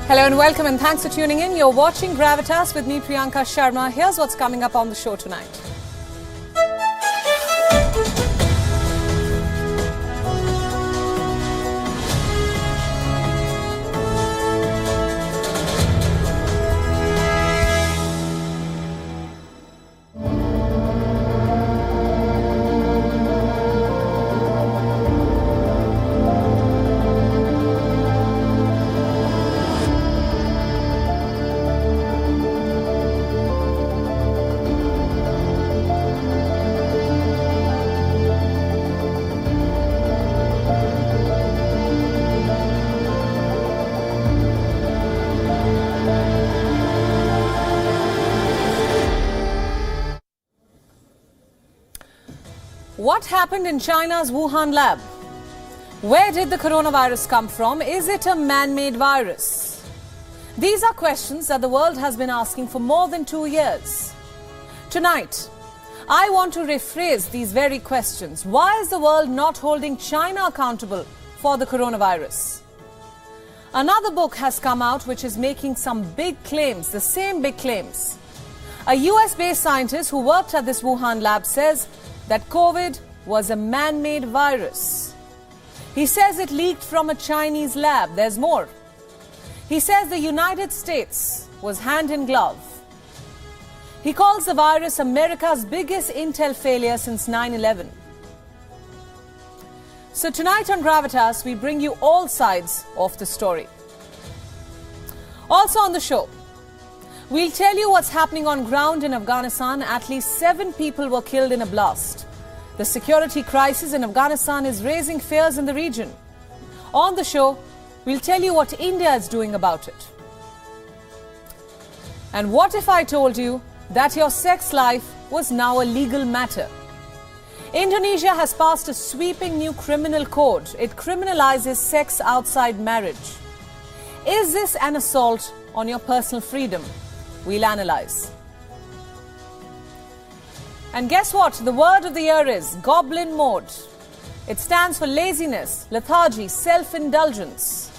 Hello and welcome, and thanks for tuning in. You're watching Gravitas with me, Priyanka Sharma. Here's what's coming up on the show tonight. What happened in China's Wuhan lab? Where did the coronavirus come from? Is it a man-made virus? These are questions that the world has been asking for more than 2 years. Tonight, I want to rephrase these very questions. Why is the world not holding China accountable for the coronavirus? Another book has come out which is making some big claims, the same big claims. A US-based scientist who worked at this Wuhan lab says that COVID was a man-made virus. He says it leaked from a Chinese lab. There's more. He says the United States was hand in glove. He calls the virus America's biggest intel failure since 9/11. So tonight on Gravitas, we bring you all sides of the story. Also on the show, we'll tell you what's happening on ground in Afghanistan. At least 7 people were killed in a blast. The security crisis in Afghanistan is raising fears in the region. On the show, we'll tell you what India is doing about it. And what if I told you that your sex life was now a legal matter? Indonesia has passed a sweeping new criminal code. It criminalizes sex outside marriage. Is this an assault on your personal freedom? We'll analyze. And guess what? The word of the year is Goblin Mode. It stands for laziness, lethargy, self-indulgence.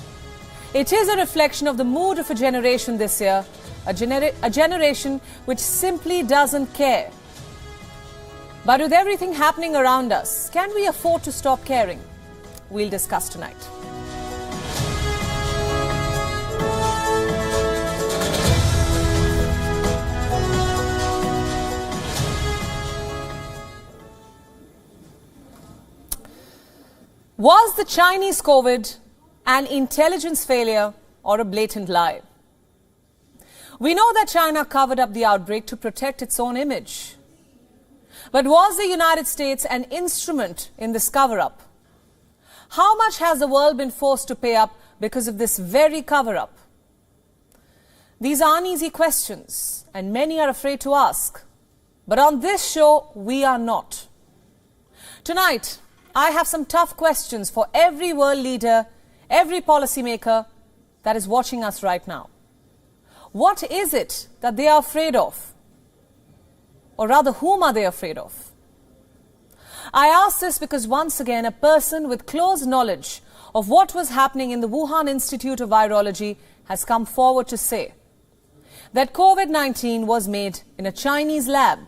It is a reflection of the mood of a generation this year, a generation which simply doesn't care. But with everything happening around us, can we afford to stop caring? We'll discuss tonight. Was the Chinese COVID an intelligence failure or a blatant lie? We know that China covered up the outbreak to protect its own image. But was the United States an instrument in this cover-up? How much has the world been forced to pay up because of this very cover-up? These are uneasy questions, and many are afraid to ask. But on this show, we are not. Tonight, I have some tough questions for every world leader, every policymaker that is watching us right now. What is it that they are afraid of? Or rather, whom are they afraid of? I ask this because once again, a person with close knowledge of what was happening in the Wuhan Institute of Virology has come forward to say that COVID-19 was made in a Chinese lab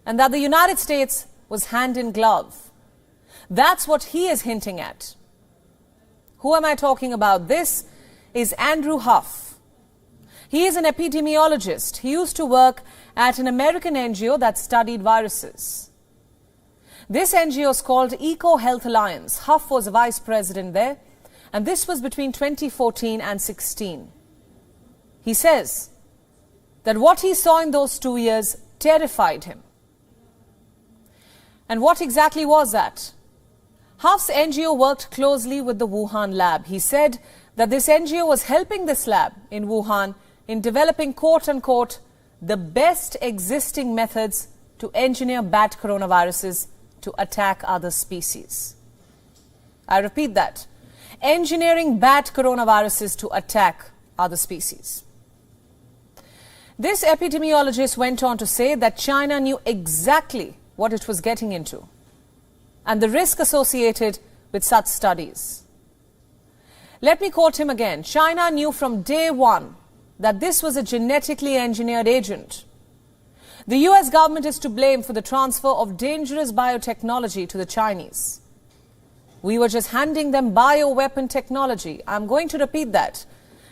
and that the United States was hand in glove. That's what he is hinting at. Who am I talking about? This is Andrew Huff. He is an epidemiologist. He used to work at an American NGO that studied viruses. This NGO is called Eco Health Alliance. Huff was a vice president there, and this was between 2014 and 16. He says that what he saw in those 2 years terrified him. And what exactly was that? Huff's NGO worked closely with the Wuhan lab. He said that this NGO was helping this lab in Wuhan in developing, quote-unquote, the best existing methods to engineer bat coronaviruses to attack other species. I repeat that. Engineering bat coronaviruses to attack other species. This epidemiologist went on to say that China knew exactly what it was getting into and the risk associated with such studies. Let me quote him again. China knew from day one that this was a genetically engineered agent. The US government is to blame for the transfer of dangerous biotechnology to the Chinese. We were just handing them bioweapon technology. I'm going to repeat that.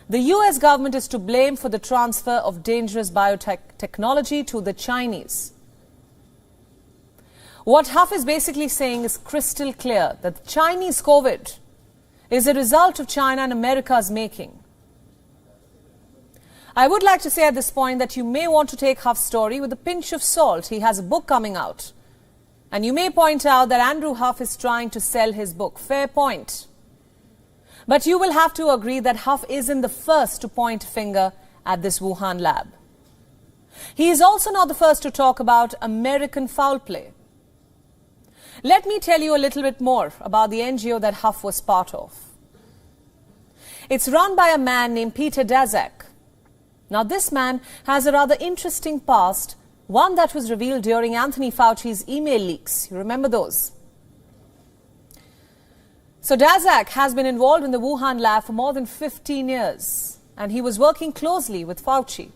The US government is to blame for the transfer of dangerous technology to the Chinese. What Huff is basically saying is crystal clear, that the Chinese COVID is a result of China and America's making. I would like to say at this point that you may want to take Huff's story with a pinch of salt. He has a book coming out. And you may point out that Andrew Huff is trying to sell his book. Fair point. But you will have to agree that Huff isn't the first to point a finger at this Wuhan lab. He is also not the first to talk about American foul play. Let me tell you a little bit more about the NGO that Huff was part of. It's run by a man named Peter Daszak. Now, this man has a rather interesting past, one that was revealed during Anthony Fauci's email leaks. You remember those? So Daszak has been involved in the Wuhan lab for more than 15 years, and he was working closely with Fauci.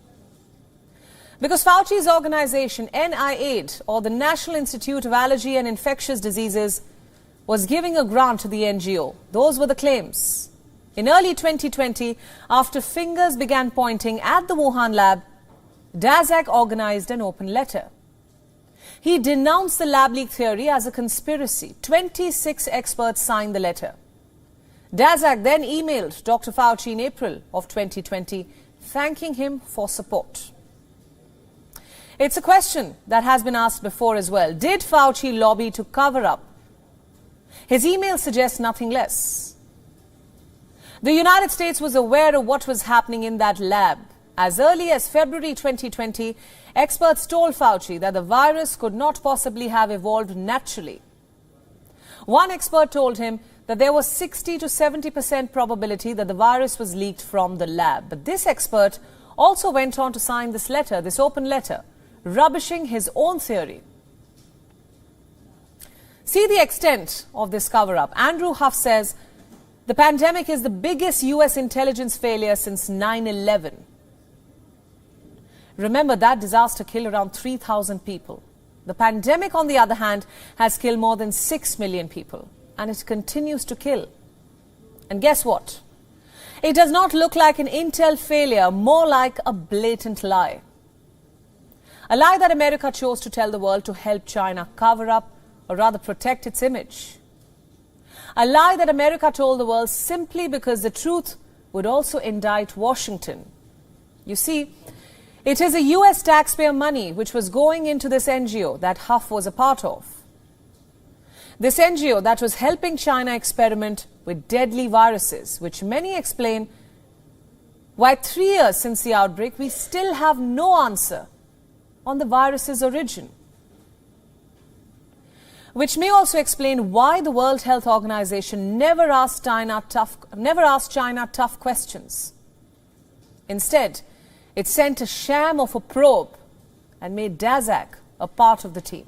Because Fauci's organization, NIAID, or the National Institute of Allergy and Infectious Diseases, was giving a grant to the NGO. Those were the claims. In early 2020, after fingers began pointing at the Wuhan lab, Daszak organized an open letter. He denounced the lab leak theory as a conspiracy. 26 experts signed the letter. Daszak then emailed Dr. Fauci in April of 2020, thanking him for support. It's a question that has been asked before as well. Did Fauci lobby to cover up? His email suggests nothing less. The United States was aware of what was happening in that lab. As early as February 2020, experts told Fauci that the virus could not possibly have evolved naturally. One expert told him that there was 60 to 70% probability that the virus was leaked from the lab. But this expert also went on to sign this letter, this open letter, rubbishing his own theory. See the extent of this cover-up. Andrew Huff says the pandemic is the biggest US intelligence failure since 9/11. Remember, that disaster killed around 3,000 people. The pandemic, on the other hand, has killed more than 6 million people, and it continues to kill. And guess what? It does not look like an intel failure, more like a blatant lie. A lie that America chose to tell the world to help China cover up, or rather protect its image. A lie that America told the world simply because the truth would also indict Washington. You see, it is a US taxpayer money which was going into this NGO that Huff was a part of. This NGO that was helping China experiment with deadly viruses, which many explain why 3 years since the outbreak we still have no answer on the virus's origin. Which may also explain why the World Health Organization never asked China tough questions. Instead, it sent a sham of a probe and made Daszak a part of the team,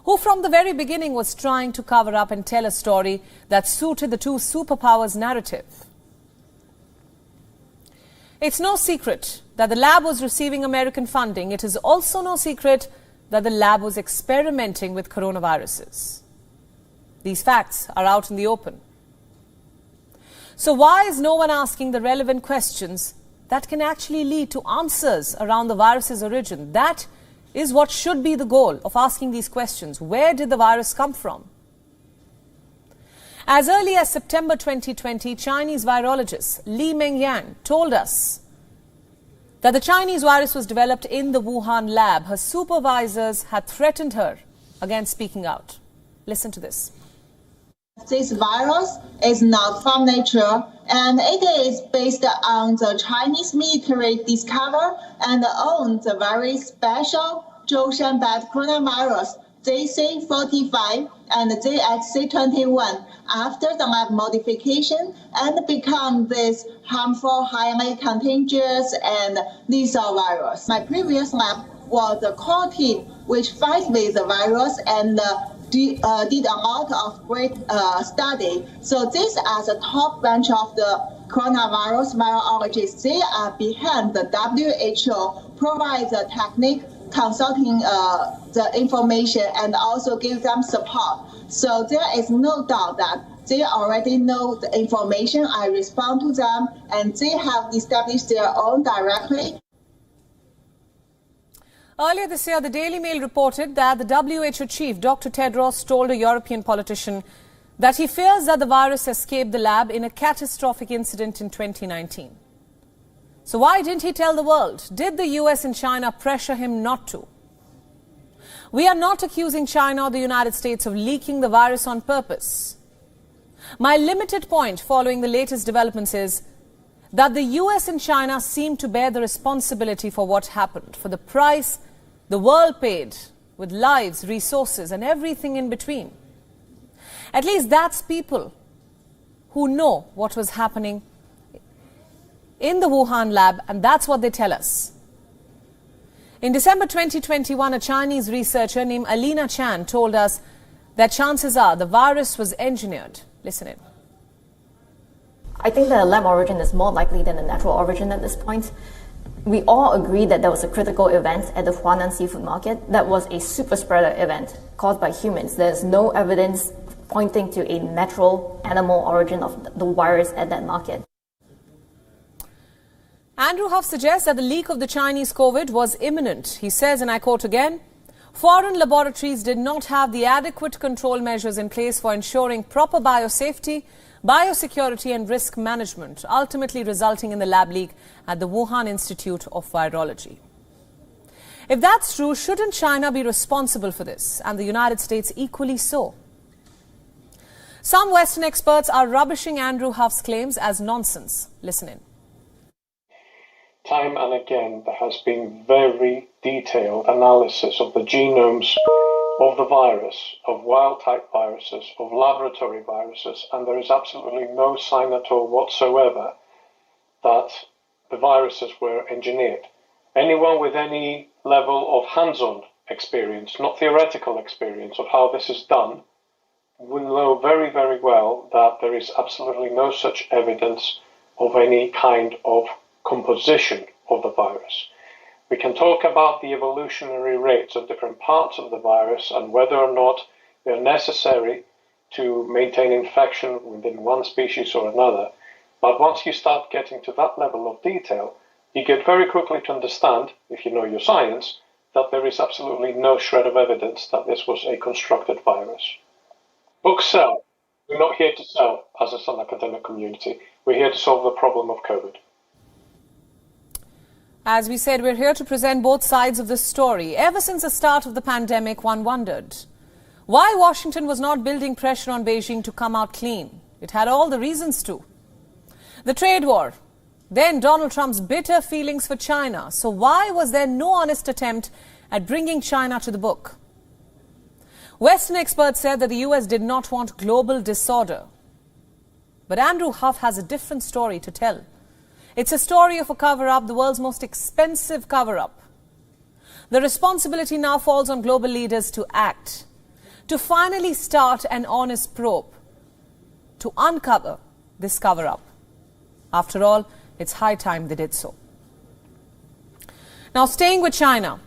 who from the very beginning was trying to cover up and tell a story that suited the two superpowers narrative. It's no secret that the lab was receiving American funding. It is also no secret that the lab was experimenting with coronaviruses. These facts are out in the open. So why is no one asking the relevant questions that can actually lead to answers around the virus's origin? That is what should be the goal of asking these questions. Where did the virus come from? As early as September 2020, Chinese virologist Li Mengyang told us that the Chinese virus was developed in the Wuhan lab. Her supervisors had threatened her against speaking out. Listen to this. This virus is not from nature, and it is based on the Chinese military discover and own the very special Zhoushan-bat coronavirus ZC45 and ZXC21 after the lab modification and become this harmful, highly contagious and lethal virus. My previous lab was the core team which fight with the virus and did a lot of great study. So these are the top bench of the coronavirus virologists. They are behind the WHO, provide the technique, consulting the information, and also give them support. So there is no doubt that they already know the information. I respond to them, and they have established their own directory. Earlier this year, the Daily Mail reported that the WHO chief, Dr. Tedros, told a European politician that he fears that the virus escaped the lab in a catastrophic incident in 2019. So why didn't he tell the world? Did the US and China pressure him not to? We are not accusing China or the United States of leaking the virus on purpose. My limited point following the latest developments is that the US and China seem to bear the responsibility for what happened, for the price the world paid with lives, resources, and everything in between. At least that's people who know what was happening in the Wuhan lab, and that's what they tell us. In December 2021, a Chinese researcher named Alina Chan told us that chances are the virus was engineered. Listen in. I think that a lab origin is more likely than a natural origin at this point. We all agree that there was a critical event at the Huanan seafood market that was a super spreader event caused by humans. There's no evidence pointing to a natural animal origin of the virus at that market. Andrew Huff suggests that the leak of the Chinese COVID was imminent. He says, and I quote again, "Foreign laboratories did not have the adequate control measures in place for ensuring proper biosafety, biosecurity and risk management, ultimately resulting in the lab leak at the Wuhan Institute of Virology." If that's true, shouldn't China be responsible for this, and the United States equally so? Some Western experts are rubbishing Andrew Huff's claims as nonsense. Listen in. Time and again, there has been very detailed analysis of the genomes of the virus, of wild-type viruses, of laboratory viruses, and there is absolutely no sign at all whatsoever that the viruses were engineered. Anyone with any level of hands-on experience, not theoretical experience, of how this is done, will know very, very well that there is absolutely no such evidence of any kind of composition of the virus. We can talk about the evolutionary rates of different parts of the virus and whether or not they're necessary to maintain infection within one species or another. But once you start getting to that level of detail, you get very quickly to understand, if you know your science, that there is absolutely no shred of evidence that this was a constructed virus. Books sell. We're not here to sell as an academic community. We're here to solve the problem of COVID. As we said, we're here to present both sides of the story. Ever since the start of the pandemic, one wondered why Washington was not building pressure on Beijing to come out clean. It had all the reasons to. The trade war, then Donald Trump's bitter feelings for China. So why was there no honest attempt at bringing China to the book? Western experts said that the US did not want global disorder. But Andrew Huff has a different story to tell. It's a story of a cover-up, the world's most expensive cover-up. The responsibility now falls on global leaders to act, to finally start an honest probe, to uncover this cover-up. After all, it's high time they did so. Now, staying with China.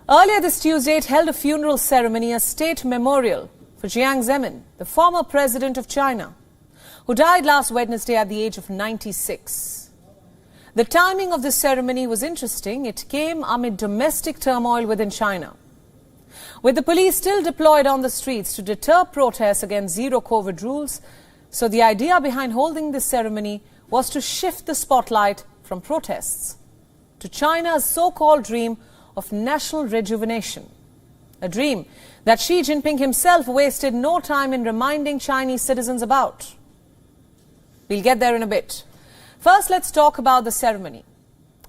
Earlier this Tuesday, it held a funeral ceremony, a state memorial for Jiang Zemin, the former president of China, who died last Wednesday at the age of 96. The timing of this ceremony was interesting. It came amid domestic turmoil within China, with the police still deployed on the streets to deter protests against zero COVID rules. So the idea behind holding this ceremony was to shift the spotlight from protests to China's so-called dream of national rejuvenation, a dream that Xi Jinping himself wasted no time in reminding Chinese citizens about. We'll get there in a bit. First, let's talk about the ceremony.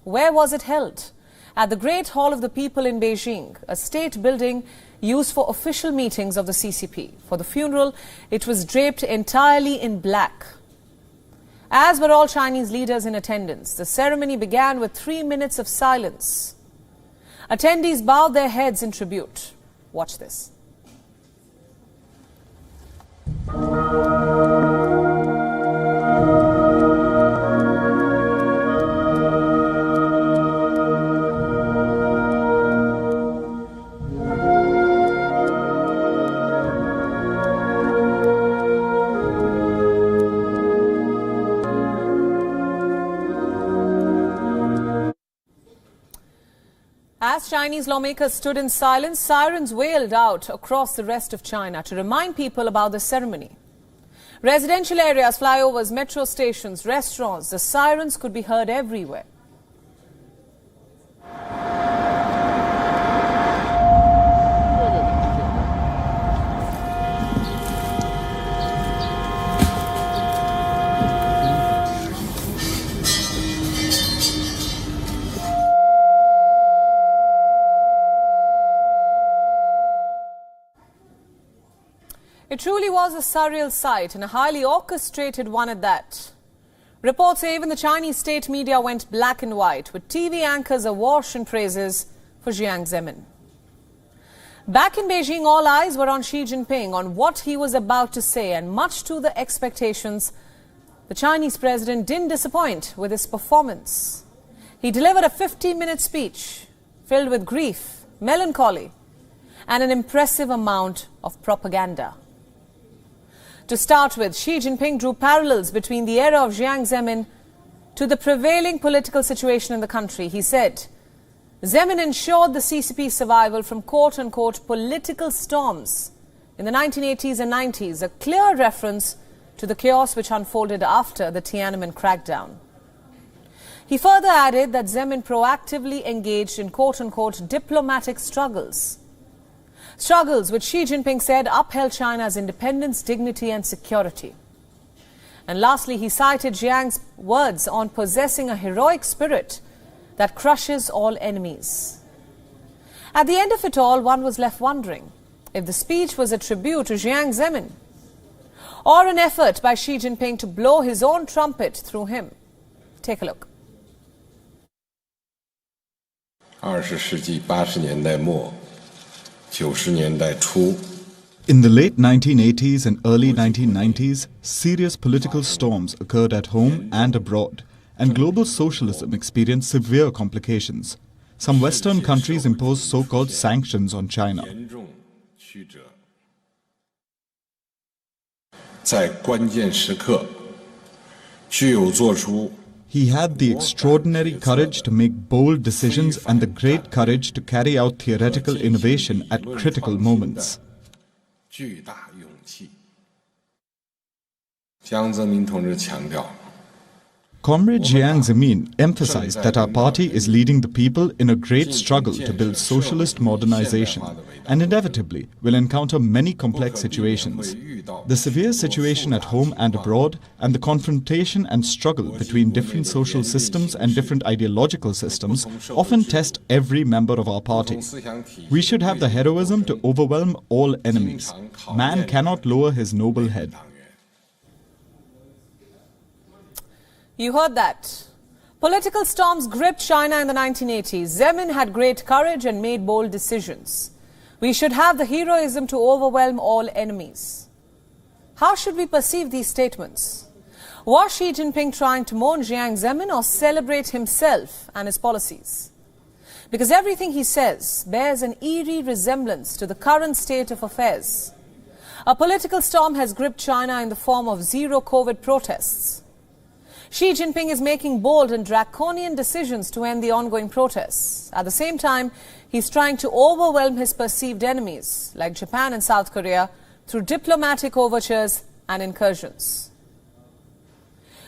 Where was it held? At the Great Hall of the People in Beijing, a state building used for official meetings of the CCP. For the funeral, it was draped entirely in black. As were all Chinese leaders in attendance, the ceremony began with 3 minutes of silence. Attendees bowed their heads in tribute. Watch this. As Chinese lawmakers stood in silence, sirens wailed out across the rest of China to remind people about the ceremony. Residential areas, flyovers, metro stations, restaurants, the sirens could be heard everywhere. It truly was a surreal sight and a highly orchestrated one at that. Reports say even the Chinese state media went black and white, with TV anchors awash in praises for Jiang Zemin. Back in Beijing, all eyes were on Xi Jinping, on what he was about to say, and much to the expectations, the Chinese president didn't disappoint with his performance. He delivered a 50-minute speech filled with grief, melancholy, and an impressive amount of propaganda. To start with, Xi Jinping drew parallels between the era of Jiang Zemin to the prevailing political situation in the country. He said, Zemin ensured the CCP's survival from quote-unquote political storms in the 1980s and 90s, a clear reference to the chaos which unfolded after the Tiananmen crackdown. He further added that Zemin proactively engaged in quote-unquote diplomatic struggles. Struggles which Xi Jinping said upheld China's independence, dignity and security. And lastly, he cited Jiang's words on possessing a heroic spirit that crushes all enemies. At the end of it all, one was left wondering if the speech was a tribute to Jiang Zemin or an effort by Xi Jinping to blow his own trumpet through him. Take a look. 20世纪80年代末 90年代初 In the late 1980s and early 1990s, serious political storms occurred at home and abroad, and global socialism experienced severe complications. Some Western countries imposed so-called sanctions on China. 在关键时刻具有做出 He had the extraordinary courage to make bold decisions and the great courage to carry out theoretical innovation at critical moments. 巨大勇气。江泽民同志强调 Comrade Jiang Zemin emphasized that our party is leading the people in a great struggle to build socialist modernization and inevitably will encounter many complex situations. The severe situation at home and abroad and the confrontation and struggle between different social systems and different ideological systems often test every member of our party. We should have the heroism to overwhelm all enemies. Man cannot lower his noble head. You heard that. Political storms gripped China in the 1980s. Zemin had great courage and made bold decisions. We should have the heroism to overwhelm all enemies. How should we perceive these statements? Was Xi Jinping trying to mourn Jiang Zemin or celebrate himself and his policies? Because everything he says bears an eerie resemblance to the current state of affairs. A political storm has gripped China in the form of zero-COVID protests. Xi Jinping is making bold and draconian decisions to end the ongoing protests. At the same time, he's trying to overwhelm his perceived enemies, like Japan and South Korea, through diplomatic overtures and incursions.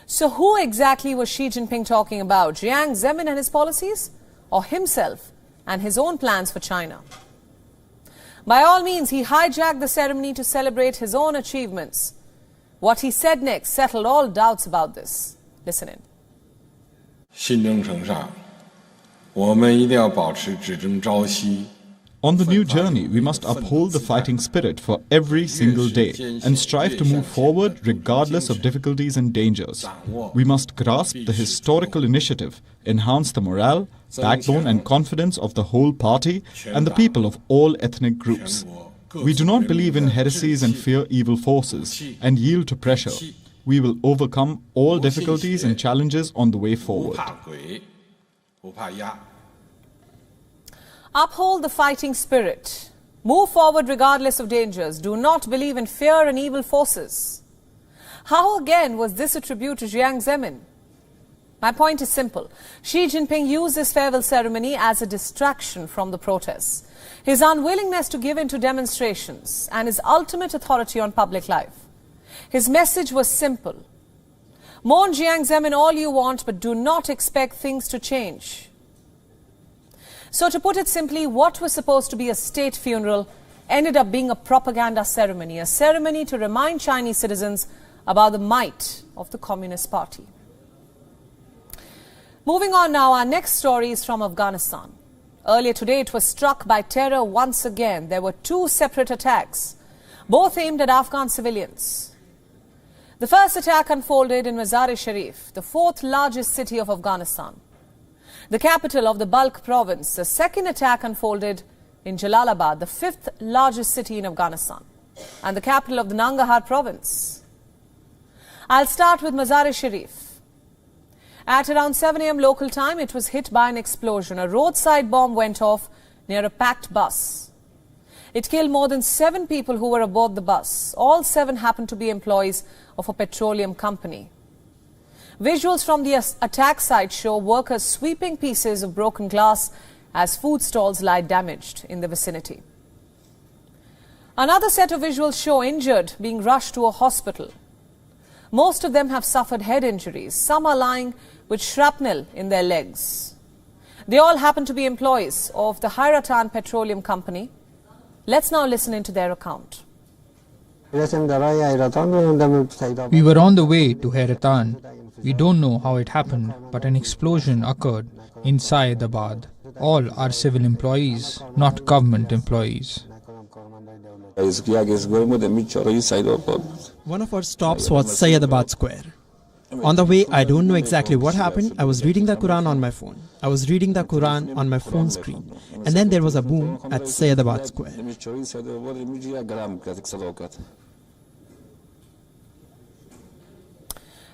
So who exactly was Xi Jinping talking about? Jiang Zemin and his policies? Or himself and his own plans for China? By all means, he hijacked the ceremony to celebrate his own achievements. What he said next settled all doubts about this. Listen in. 新征程上，我们一定要保持只争朝夕。 On the new journey, we must uphold the fighting spirit for every single day and strive to move forward regardless of difficulties and dangers. We must grasp the historical initiative, enhance the morale, backbone and confidence of the whole party and the people of all ethnic groups. We do not believe in heresies and fear evil forces and yield to pressure. We will overcome all difficulties and challenges on the way forward. Uphold the fighting spirit. Move forward regardless of dangers. Do not believe in fear and evil forces. How again was this a tribute to Jiang Zemin? My point is simple. Xi Jinping used this farewell ceremony as a distraction from the protests. His unwillingness to give in to demonstrations and his ultimate authority on public life. His message was simple. Mourn Jiang Zemin all you want, but do not expect things to change. So to put it simply, what was supposed to be a state funeral ended up being a propaganda ceremony, a ceremony to remind Chinese citizens about the might of the Communist Party. Moving on now, our next story is from Afghanistan. Earlier today, it was struck by terror once again. There were two separate attacks, both aimed at Afghan civilians. The first attack unfolded in Mazar-e-Sharif, the fourth largest city of Afghanistan, the capital of the Balkh province. The second attack unfolded in Jalalabad, the fifth largest city in Afghanistan, and the capital of the Nangarhar province. I'll start with Mazar-e-Sharif. At around 7 a.m. local time, it was hit by an explosion. A roadside bomb went off near a packed bus. It killed more than 7 people who were aboard the bus. All 7 happened to be employees of a petroleum company. Visuals from the attack site show workers sweeping pieces of broken glass as food stalls lie damaged in the vicinity. Another set of visuals show injured being rushed to a hospital. Most of them have suffered head injuries. Some are lying with shrapnel in their legs. They all happen to be employees of the Hairatan Petroleum Company. Let's now listen into their account. We were on the way to Hairatan. We don't know how it happened, but an explosion occurred inside the bath. All are civil employees, not government employees. One of our stops was Sayyadabad Square. On the way, I don't know exactly what happened. I was reading the Quran on my phone. I was reading the Quran on my phone screen. And then there was a boom at Sayyadabad Square.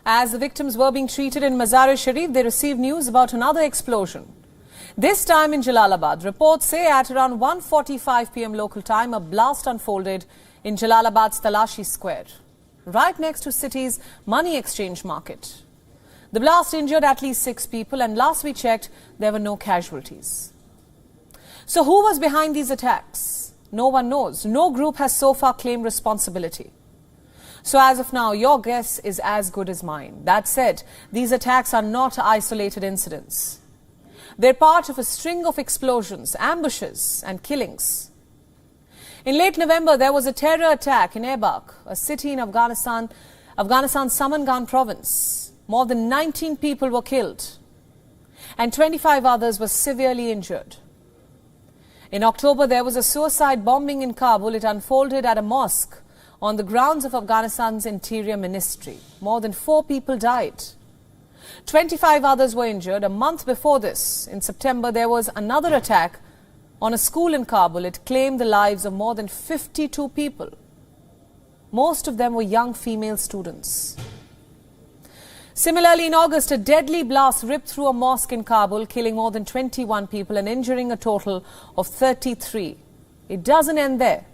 As the victims were being treated in Mazar-e-Sharif, they received news about another explosion. This time in Jalalabad. Reports say at around 1:45 p.m. local time, a blast unfolded in Jalalabad's Talashi Square, right next to city's money exchange market. The blast injured at least 6 people, and last we checked, there were no casualties. So who was behind these attacks? No one knows. No group has so far claimed responsibility. So as of now, your guess is as good as mine. That said, these attacks are not isolated incidents. They're part of a string of explosions, ambushes and killings. In late November, there was a terror attack in Ebak, a city in Afghanistan's Samangan province. More than 19 people were killed and 25 others were severely injured. In October, there was a suicide bombing in Kabul. It unfolded at a mosque on the grounds of Afghanistan's Interior Ministry. More than 4 people died. 25 others were injured. A month before this, in September, there was another attack on a school in Kabul. It claimed the lives of more than 52 people. Most of them were young female students. Similarly, in August, a deadly blast ripped through a mosque in Kabul, killing more than 21 people and injuring a total of 33. It doesn't end there.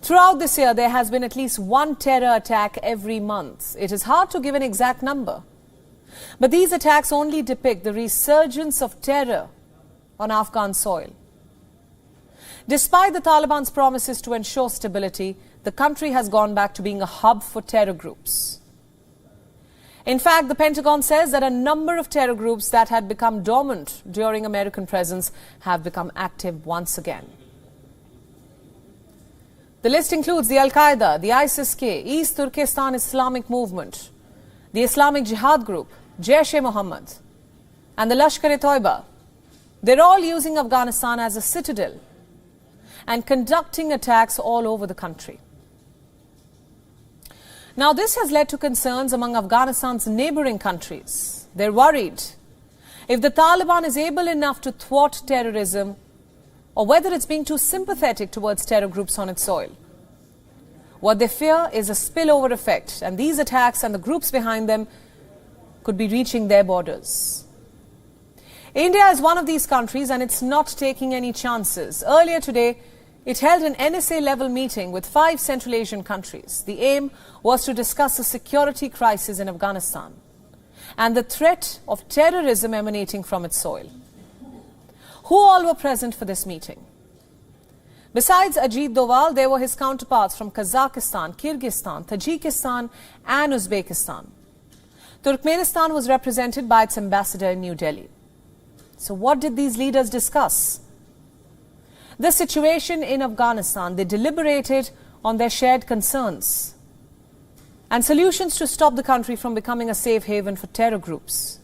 Throughout this year, there has been at least one terror attack every month. It is hard to give an exact number. But these attacks only depict the resurgence of terror on Afghan soil. Despite the Taliban's promises to ensure stability, the country has gone back to being a hub for terror groups. In fact, the Pentagon says that a number of terror groups that had become dormant during American presence have become active once again. The list includes the Al-Qaeda, the ISIS-K, East Turkestan Islamic Movement, the Islamic Jihad Group, Jaish-e-Mohammed, and the Lashkar-e-Toiba. They're all using Afghanistan as a citadel and conducting attacks all over the country. Now, this has led to concerns among Afghanistan's neighboring countries. They're worried if the Taliban is able enough to thwart terrorism, or whether it's being too sympathetic towards terror groups on its soil. What they fear is a spillover effect, and these attacks and the groups behind them could be reaching their borders. India is one of these countries, and it's not taking any chances. Earlier today, it held an NSA-level meeting with 5 Central Asian countries. The aim was to discuss the security crisis in Afghanistan and the threat of terrorism emanating from its soil. Who all were present for this meeting? Besides Ajit Doval, there were his counterparts from Kazakhstan, Kyrgyzstan, Tajikistan and Uzbekistan. Turkmenistan was represented by its ambassador in New Delhi. So what did these leaders discuss? The situation in Afghanistan. They deliberated on their shared concerns and solutions to stop the country from becoming a safe haven for terror groups.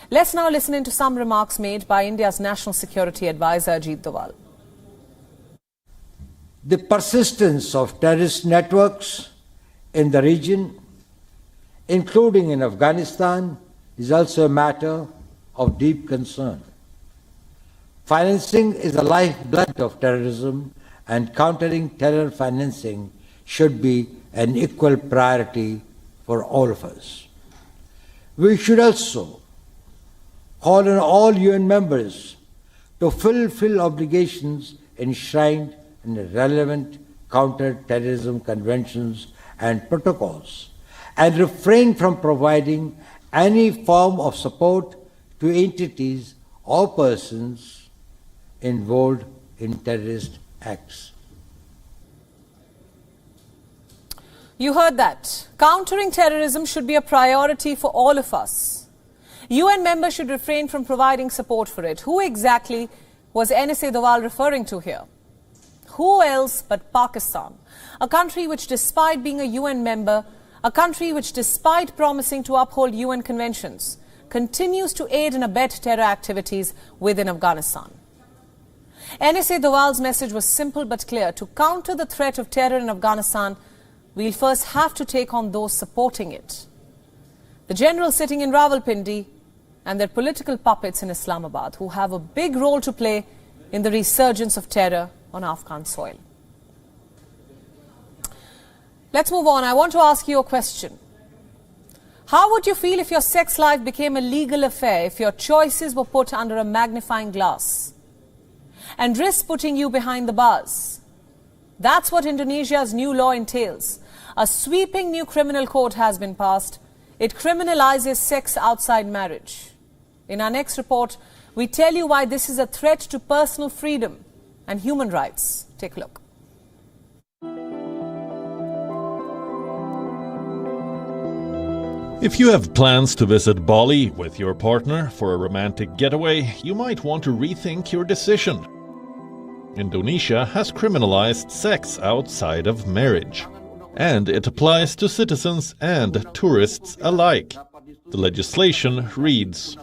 Let's now listen into some remarks made by India's National Security Advisor Ajit Doval. The persistence of terrorist networks in the region, including in Afghanistan, is also a matter of deep concern. Financing is the lifeblood of terrorism, and countering terror financing should be an equal priority for all of us. We should also call on all UN members to fulfill obligations enshrined in the relevant counter-terrorism conventions and protocols, and refrain from providing any form of support to entities or persons involved in terrorist acts. You heard that. Countering terrorism should be a priority for all of us. UN members should refrain from providing support for it. Who exactly was NSA Doval referring to here? Who else but Pakistan, a country which, despite being a UN member, a country which, despite promising to uphold UN conventions, continues to aid and abet terror activities within Afghanistan. NSA Doval's message was simple but clear. To counter the threat of terror in Afghanistan, we'll first have to take on those supporting it. The generals sitting in Rawalpindi and their political puppets in Islamabad, who have a big role to play in the resurgence of terror on Afghan soil. Let's move on. I want to ask you a question. How would you feel if your sex life became a legal affair, if your choices were put under a magnifying glass and risked putting you behind the bars? That's what Indonesia's new law entails. A sweeping new criminal code has been passed. It criminalizes sex outside marriage. In our next report, we tell you why this is a threat to personal freedom and human rights. Take a look. If you have plans to visit Bali with your partner for a romantic getaway, you might want to rethink your decision. Indonesia has criminalized sex outside of marriage, and it applies to citizens and tourists alike. The legislation reads: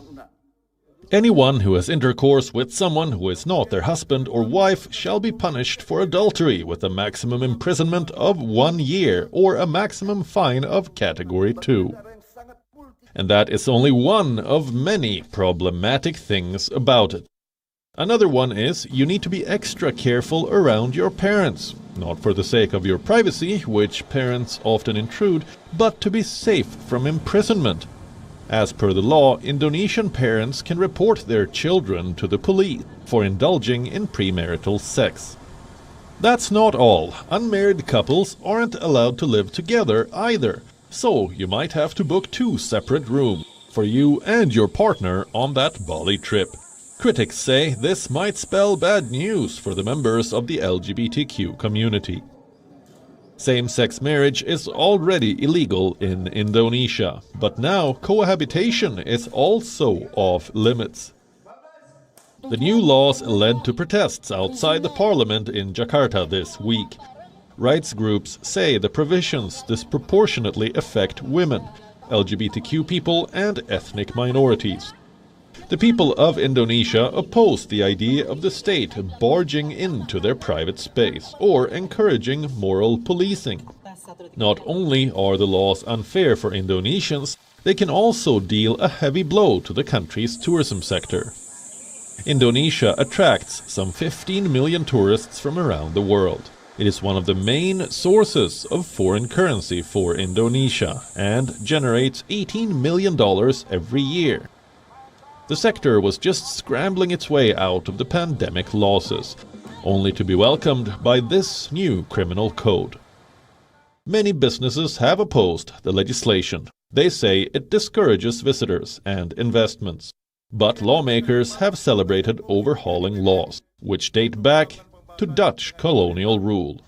anyone who has intercourse with someone who is not their husband or wife shall be punished for adultery with a maximum imprisonment of 1 year or a maximum fine of Category 2. And that is only one of many problematic things about it. Another one is you need to be extra careful around your parents, not for the sake of your privacy, which parents often intrude, but to be safe from imprisonment. As per the law, Indonesian parents can report their children to the police for indulging in premarital sex. That's not all. Unmarried couples aren't allowed to live together either, so you might have to book 2 separate rooms for you and your partner on that Bali trip. Critics say this might spell bad news for the members of the LGBTQ community. Same-sex marriage is already illegal in Indonesia, but now cohabitation is also off limits. The new laws led to protests outside the parliament in Jakarta this week. Rights groups say the provisions disproportionately affect women, LGBTQ people, and ethnic minorities. The people of Indonesia oppose the idea of the state barging into their private space or encouraging moral policing. Not only are the laws unfair for Indonesians, they can also deal a heavy blow to the country's tourism sector. Indonesia attracts some 15 million tourists from around the world. It is one of the main sources of foreign currency for Indonesia and generates $18 million every year. The sector was just scrambling its way out of the pandemic losses, only to be welcomed by this new criminal code. Many businesses have opposed the legislation. They say it discourages visitors and investments. But lawmakers have celebrated overhauling laws, which date back to Dutch colonial rule.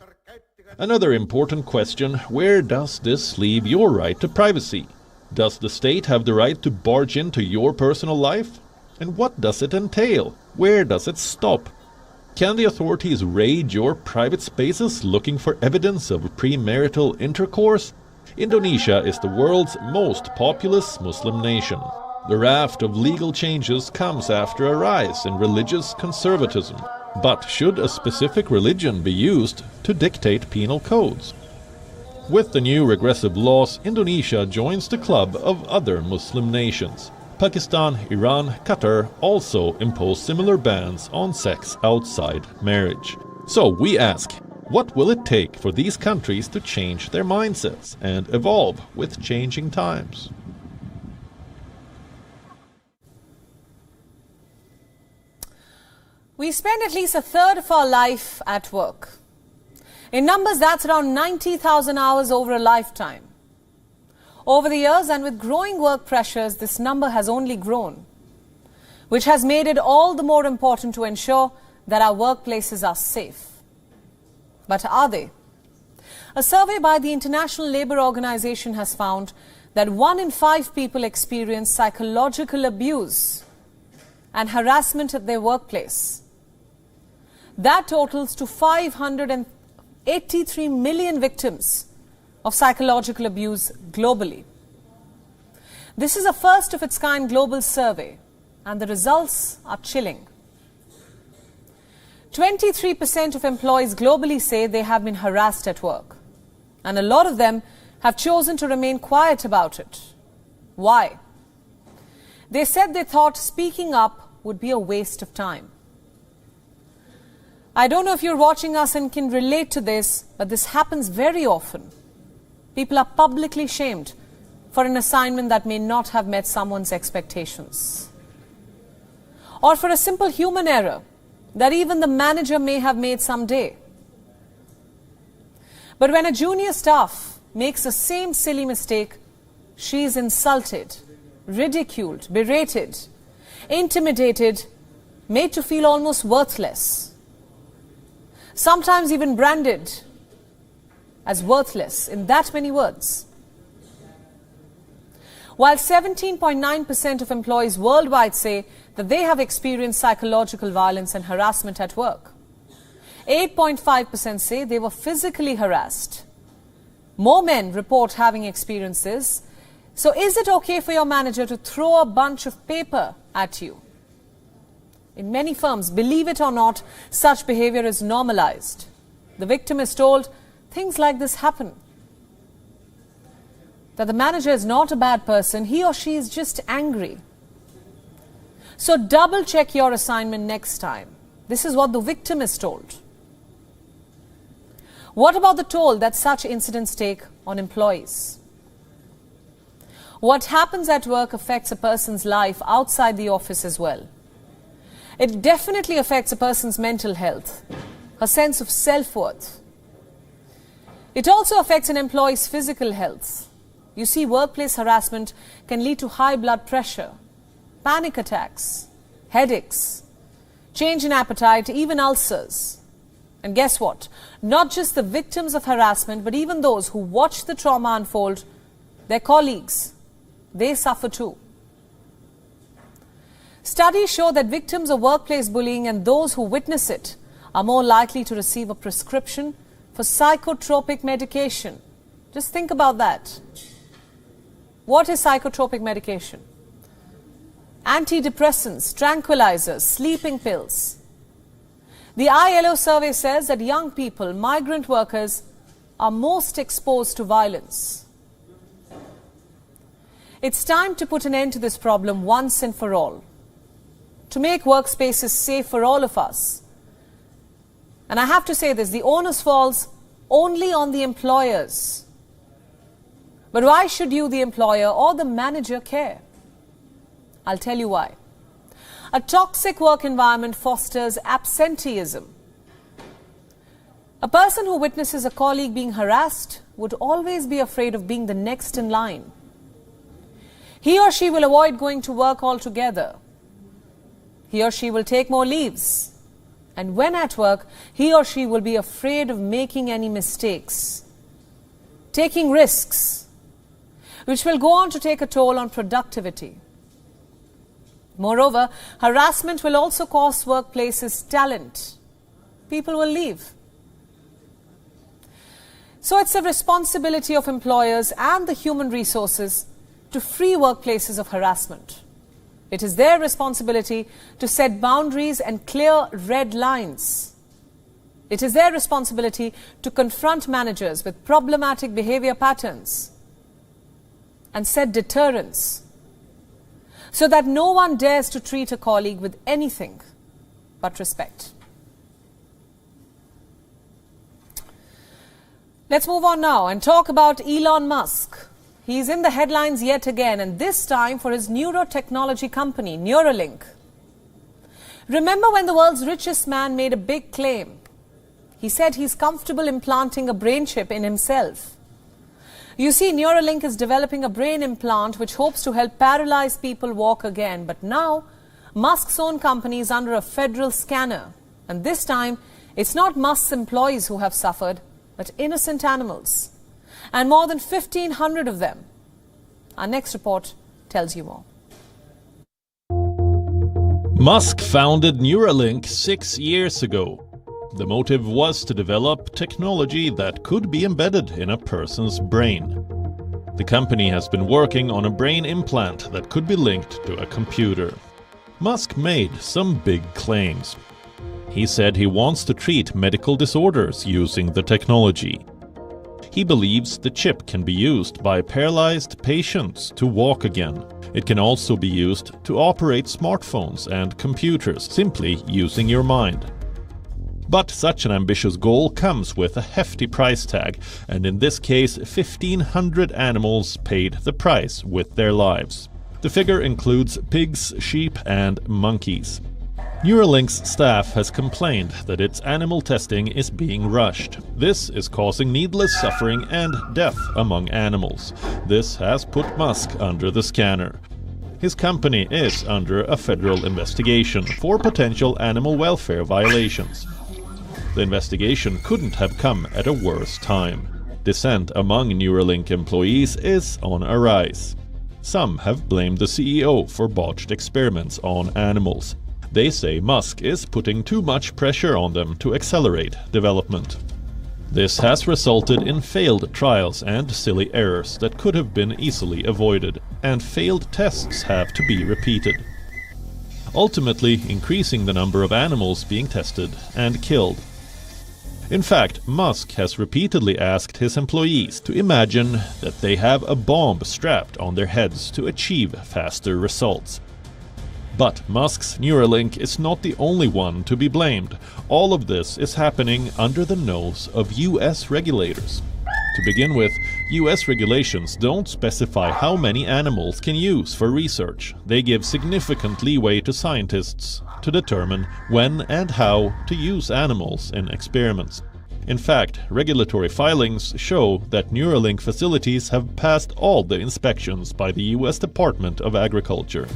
Another important question: where does this leave your right to privacy? Does the state have the right to barge into your personal life? And what does it entail? Where does it stop? Can the authorities raid your private spaces looking for evidence of premarital intercourse? Indonesia is the world's most populous Muslim nation. The raft of legal changes comes after a rise in religious conservatism. But should a specific religion be used to dictate penal codes? With the new regressive laws, Indonesia joins the club of other Muslim nations. Pakistan, Iran, Qatar also impose similar bans on sex outside marriage. So we ask, what will it take for these countries to change their mindsets and evolve with changing times? We spend at least a third of our life at work. In numbers, that's around 90,000 hours over a lifetime. Over the years, and with growing work pressures, this number has only grown, which has made it all the more important to ensure that our workplaces are safe. But are they? A survey by the International Labour Organization has found that 1 in 5 people experience psychological abuse and harassment at their workplace. That totals to 583 million victims of psychological abuse globally. This is a first of its kind global survey, and the results are chilling. 23% of employees globally say they have been harassed at work, and a lot of them have chosen to remain quiet about it. Why? They said they thought speaking up would be a waste of time. I don't know if you're watching us and can relate to this, but this happens very often. People are publicly shamed for an assignment that may not have met someone's expectations, or for a simple human error that even the manager may have made someday. But when a junior staff makes the same silly mistake, she is insulted, ridiculed, berated, intimidated, made to feel almost worthless, sometimes even branded as worthless in that many words. While 17.9% of employees worldwide say that they have experienced psychological violence and harassment at work, 8.5% say they were physically harassed. More men report having experienced this. So is it okay for your manager to throw a bunch of paper at you? In many firms, believe it or not, such behavior is normalized. The victim is told things like this happen, that the manager is not a bad person, he or she is just angry. So double check your assignment next time. This is what the victim is told. What about the toll that such incidents take on employees? What happens at work affects a person's life outside the office as well. It definitely affects a person's mental health, her sense of self-worth. It also affects an employee's physical health. You see, workplace harassment can lead to high blood pressure, panic attacks, headaches, change in appetite, even ulcers. And guess what? Not just the victims of harassment, but even those who watch the trauma unfold, their colleagues, they suffer too. Studies show that victims of workplace bullying and those who witness it are more likely to receive a prescription for psychotropic medication. Just think about that. What is psychotropic medication? Antidepressants, tranquilizers, sleeping pills. The ILO survey says that young people, migrant workers, are most exposed to violence. It's time to put an end to this problem once and for all. to make workspaces safe for all of us. And I have to say this, the onus falls only on the employers. But why should you, the employer or the manager, care? I'll tell you why. A toxic work environment fosters absenteeism. A person who witnesses a colleague being harassed would always be afraid of being the next in line. He or she will avoid going to work altogether. He or she will take more leaves. And when at work, he or she will be afraid of making any mistakes, taking risks, which will go on to take a toll on productivity. Moreover, harassment will also cost workplaces talent. People will leave. So it's the responsibility of employers and the human resources to free workplaces of harassment. It is their responsibility to set boundaries and clear red lines. It is their responsibility to confront managers with problematic behavior patterns and set deterrents so that no one dares to treat a colleague with anything but respect. Let's move on now and talk about Elon Musk. He's in the headlines yet again, and this time for his neurotechnology company, Neuralink. Remember when the world's richest man made a big claim? He said he's comfortable implanting a brain chip in himself. You see, Neuralink is developing a brain implant which hopes to help paralyzed people walk again. But now, Musk's own company is under a federal scanner. And this time, it's not Musk's employees who have suffered, but innocent animals. And more than 1,500 of them. Our next report tells you more. Musk founded Neuralink 6 years ago. The motive was to develop technology that could be embedded in a person's brain. The company has been working on a brain implant that could be linked to a computer. Musk made some big claims. He said he wants to treat medical disorders using the technology. He believes the chip can be used by paralyzed patients to walk again. It can also be used to operate smartphones and computers, simply using your mind. But such an ambitious goal comes with a hefty price tag, and in this case 1,500 animals paid the price with their lives. The figure includes pigs, sheep and monkeys. Neuralink's staff has complained that its animal testing is being rushed. This is causing needless suffering and death among animals. This has put Musk under the scanner. His company is under a federal investigation for potential animal welfare violations. The investigation couldn't have come at a worse time. Dissent among Neuralink employees is on a rise. Some have blamed the CEO for botched experiments on animals. They say Musk is putting too much pressure on them to accelerate development. This has resulted in failed trials and silly errors that could have been easily avoided, and failed tests have to be repeated, ultimately increasing the number of animals being tested and killed. In fact, Musk has repeatedly asked his employees to imagine that they have a bomb strapped on their heads to achieve faster results. But Musk's Neuralink is not the only one to be blamed. All of this is happening under the nose of US regulators. To begin with, US regulations don't specify how many animals can use for research. They give significant leeway to scientists to determine when and how to use animals in experiments. In fact, regulatory filings show that Neuralink facilities have passed all the inspections by the US Department of Agriculture.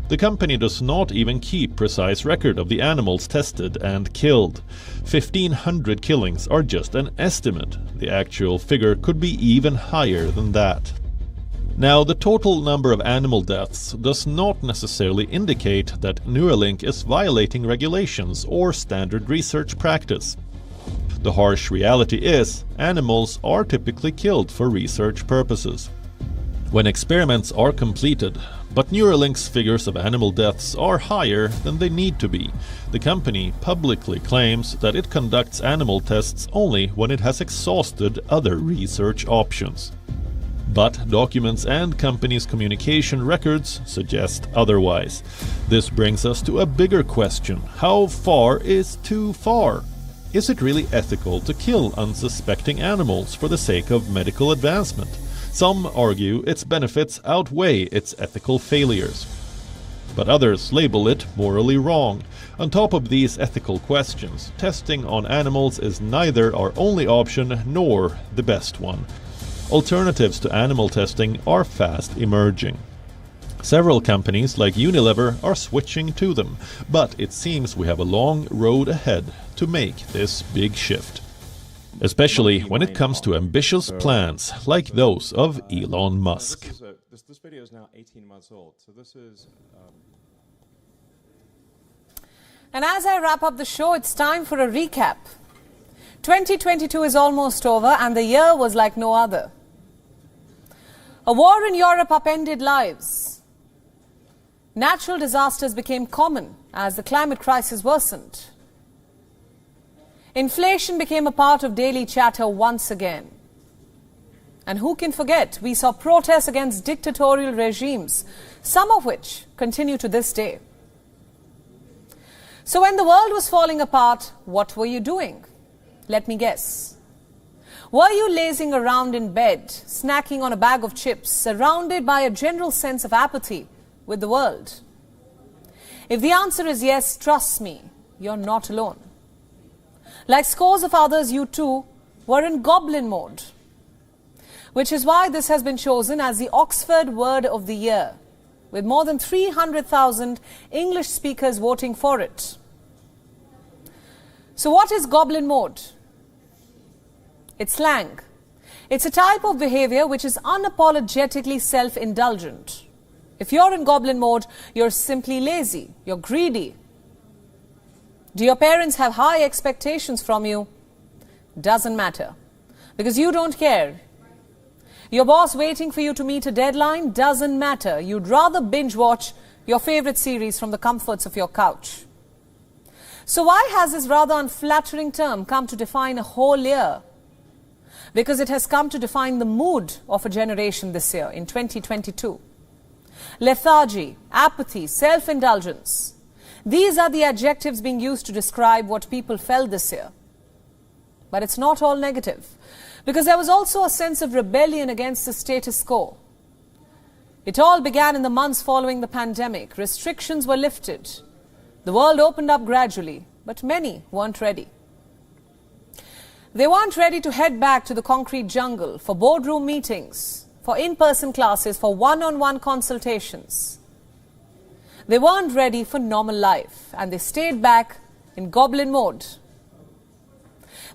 The company does not even keep precise record of the animals tested and killed. 1,500 killings are just an estimate. The actual figure could be even higher than that. Now, the total number of animal deaths does not necessarily indicate that Neuralink is violating regulations or standard research practice. The harsh reality is, animals are typically killed for research purposes. When experiments are completed, but Neuralink's figures of animal deaths are higher than they need to be. The company publicly claims that it conducts animal tests only when it has exhausted other research options. But documents and companies' communication records suggest otherwise. This brings us to a bigger question. How far is too far? Is it really ethical to kill unsuspecting animals for the sake of medical advancement? Some argue its benefits outweigh its ethical failures. But others label it morally wrong. On top of these ethical questions, testing on animals is neither our only option nor the best one. Alternatives to animal testing are fast emerging. Several companies like Unilever are switching to them, but it seems we have a long road ahead to make this big shift. Especially when it comes to ambitious plans like those of Elon Musk. This video is now 18 months old, so this is... And as I wrap up the show, it's time for a recap. 2022 is almost over and the year was like no other. A war in Europe upended lives. Natural disasters became common as the climate crisis worsened. Inflation became a part of daily chatter once again. And who can forget, we saw protests against dictatorial regimes, some of which continue to this day. So when the world was falling apart, what were you doing? Let me guess. Were you lazing around in bed, snacking on a bag of chips, surrounded by a general sense of apathy with the world? If the answer is yes, trust me, you're not alone. Like scores of others, you too were in Goblin Mode, which is why this has been chosen as the Oxford Word of the Year, with more than 300,000 English speakers voting for it. So what is Goblin Mode? It's slang. It's a type of behavior which is unapologetically self-indulgent. If you're in Goblin Mode, you're simply lazy, you're greedy. Do your parents have high expectations from you? Doesn't matter, because you don't care. Your boss waiting for you to meet a deadline? Doesn't matter. You'd rather binge watch your favorite series from the comforts of your couch. So why has this rather unflattering term come to define a whole year? Because it has come to define the mood of a generation this year, in 2022. Lethargy, apathy, self-indulgence. These are the adjectives being used to describe what people felt this year. But it's not all negative, because there was also a sense of rebellion against the status quo. It all began in the months following the pandemic. Restrictions were lifted. The world opened up gradually, but many weren't ready. They weren't ready to head back to the concrete jungle for boardroom meetings, for in-person classes, for one-on-one consultations. They weren't ready for normal life, and they stayed back in Goblin Mode.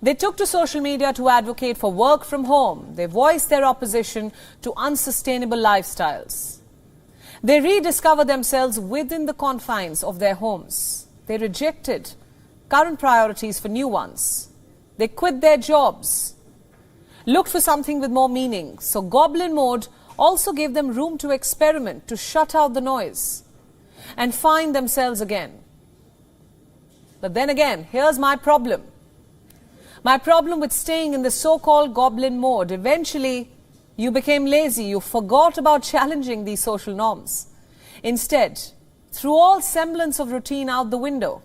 They took to social media to advocate for work from home. They voiced their opposition to unsustainable lifestyles. They rediscovered themselves within the confines of their homes. They rejected current priorities for new ones. They quit their jobs, looked for something with more meaning. So Goblin Mode also gave them room to experiment, to shut out the noise and find themselves again. But then again, here's my problem. My problem with staying in the so-called Goblin Mode. Eventually, you became lazy. You forgot about challenging these social norms. Instead, threw all semblance of routine out the window.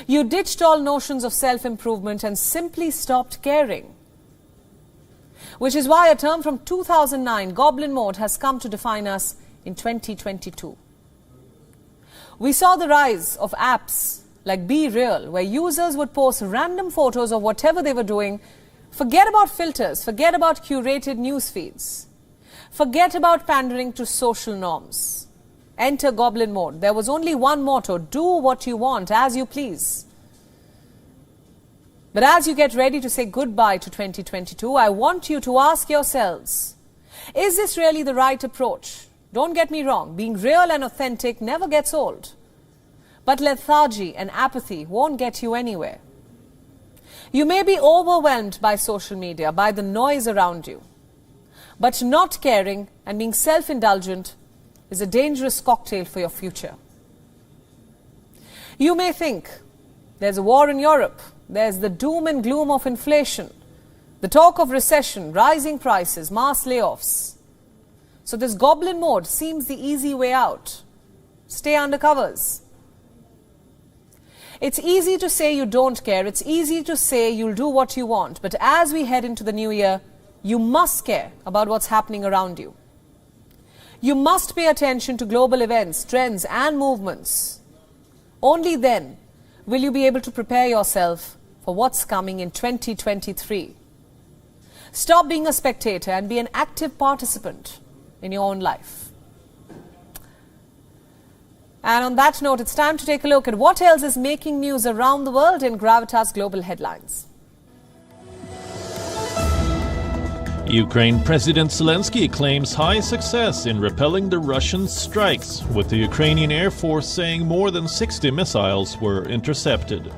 You ditched all notions of self-improvement and simply stopped caring. Which is why a term from 2009, Goblin Mode, has come to define us in 2022. We saw the rise of apps like Be Real, where users would post random photos of whatever they were doing. Forget about filters, forget about curated news feeds, forget about pandering to social norms. Enter Goblin Mode. There was only one motto: do what you want, as you please. But as you get ready to say goodbye to 2022, I want you to ask yourselves, is this really the right approach? Don't get me wrong, being real and authentic never gets old. But lethargy and apathy won't get you anywhere. You may be overwhelmed by social media, by the noise around you. But not caring and being self-indulgent is a dangerous cocktail for your future. You may think there's a war in Europe, there's the doom and gloom of inflation, The talk of recession, rising prices, mass layoffs. So this Goblin Mode seems the easy way out. Stay under covers. It's easy to say you don't care. It's easy to say you'll do what you want. But as we head into the new year, you must care about what's happening around you. You must pay attention to global events, trends and movements. Only then will you be able to prepare yourself for what's coming in 2023. Stop being a spectator and be an active participant in your own life. And on that note, it's time to take a look at what else is making news around the world in Gravitas Global Headlines. Ukraine President Zelensky claims high success in repelling the Russian strikes, with the Ukrainian Air Force saying more than 60 missiles were intercepted.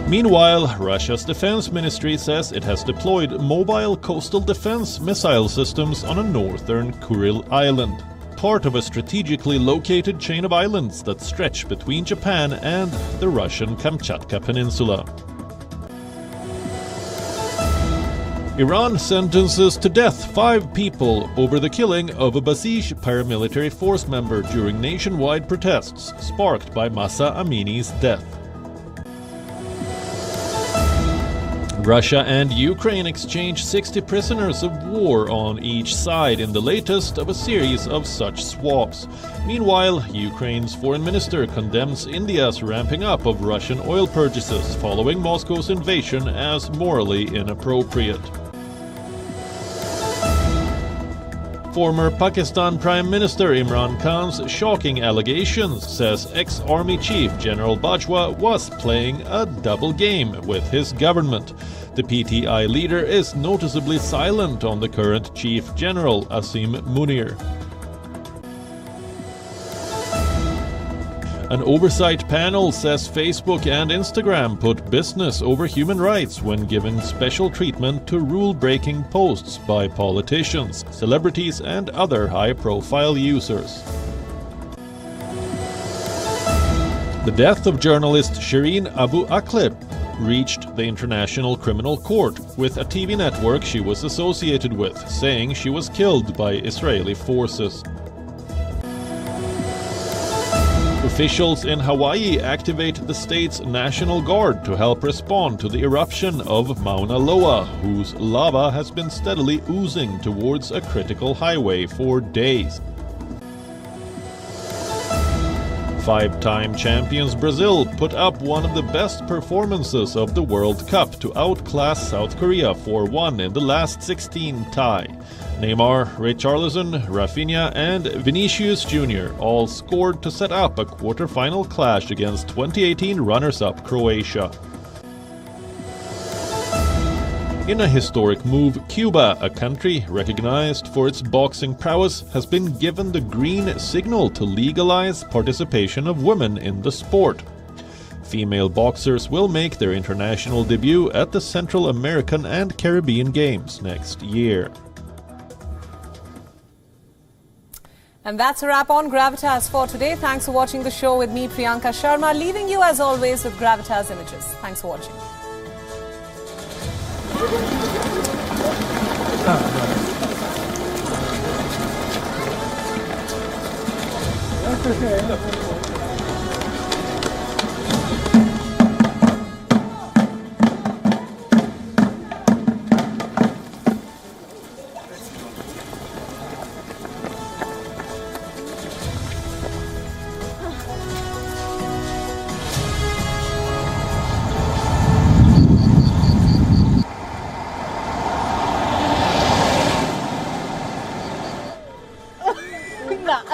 Meanwhile, Russia's defense ministry says it has deployed mobile coastal defense missile systems on a northern Kuril island, part of a strategically located chain of islands that stretch between Japan and the Russian Kamchatka Peninsula. Iran sentences to death 5 people over the killing of a Basij paramilitary force member during nationwide protests sparked by Mahsa Amini's death. Russia and Ukraine exchanged 60 prisoners of war on each side in the latest of a series of such swaps. Meanwhile, Ukraine's foreign minister condemns India's ramping up of Russian oil purchases following Moscow's invasion as morally inappropriate. Former Pakistan Prime Minister Imran Khan's shocking allegations says ex-army chief General Bajwa was playing a double game with his government. The PTI leader is noticeably silent on the current chief general, Asim Munir. An oversight panel says Facebook and Instagram put business over human rights when giving special treatment to rule-breaking posts by politicians, celebrities, and other high-profile users. The death of journalist Shireen Abu Akleh reached the International Criminal Court, with a TV network she was associated with saying she was killed by Israeli forces. Officials in Hawaii activate the state's National Guard to help respond to the eruption of Mauna Loa, whose lava has been steadily oozing towards a critical highway for days. 5-time champions Brazil put up one of the best performances of the World Cup to outclass South Korea 4-1 in the last 16 tie. Neymar, Richarlison, Rafinha and Vinicius Jr. all scored to set up a quarter-final clash against 2018 runners-up Croatia. In a historic move, Cuba, a country recognized for its boxing prowess, has been given the green signal to legalize participation of women in the sport. Female boxers will make their international debut at the Central American and Caribbean Games next year. And that's a wrap on Gravitas for today. Thanks for watching the show with me, Priyanka Sharma, leaving you as always with Gravitas Images. Thanks for watching. Enggak.